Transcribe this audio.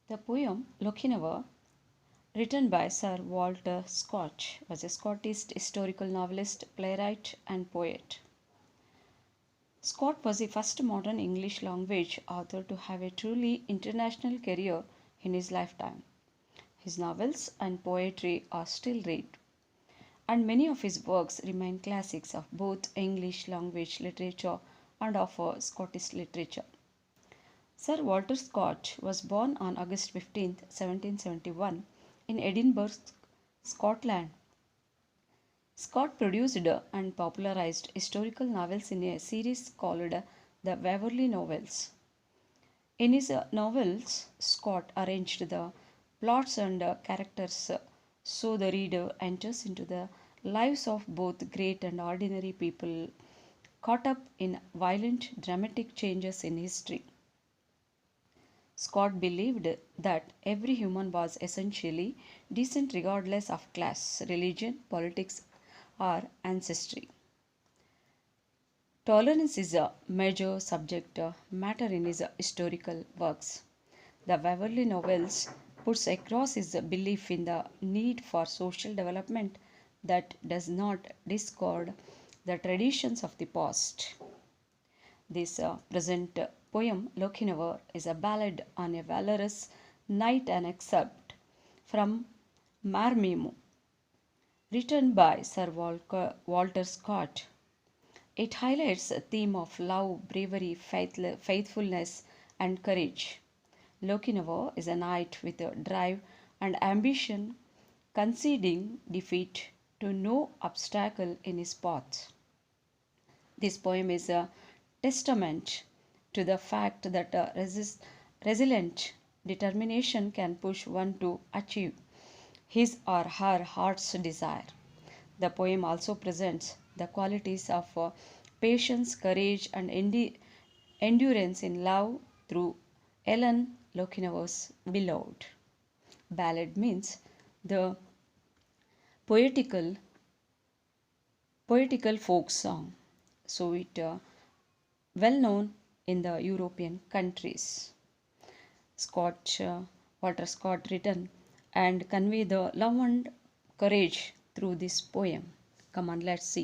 The poem Lochinvar, written by Sir Walter Scott, was a Scottish historical novelist, playwright, and poet. Scott was the first modern English language author to have a truly international career in his lifetime. His novels and poetry are still read, and many of his works remain classics of both English language literature and of Scottish literature. Sir Walter Scott was born on August 15, 1771, in Edinburgh, Scotland. Scott produced and popularized historical novels in a series called the Waverley Novels. In his novels, Scott arranged the plots and characters so the reader enters into the lives of both great and ordinary people caught up in violent dramatic changes in history. Scott believed that every human was essentially decent regardless of class, religion, politics, or ancestry. Tolerance is a major subject matter in his historical works. The Waverley Novels puts across his belief in the need for social development that does not discard the traditions of the past. This present poem, Lochinvar, is a ballad on a valorous knight and excerpt from Marmion, written by Sir Walter Scott. It highlights a theme of love, bravery, faithfulness, and courage. Lochinvar is a knight with a drive and ambition, conceding defeat to no obstacle in his path. This poem is a testament to the fact that resilient determination can push one to achieve his or her heart's desire. The poem also presents the qualities of patience, courage, and endurance in love through Ellen Lochinvar's beloved. Ballad means the poetical poetical folk song. So it well known in the European countries. Scott Walter Scott written and convey the love and courage through this poem. Come on, let's see.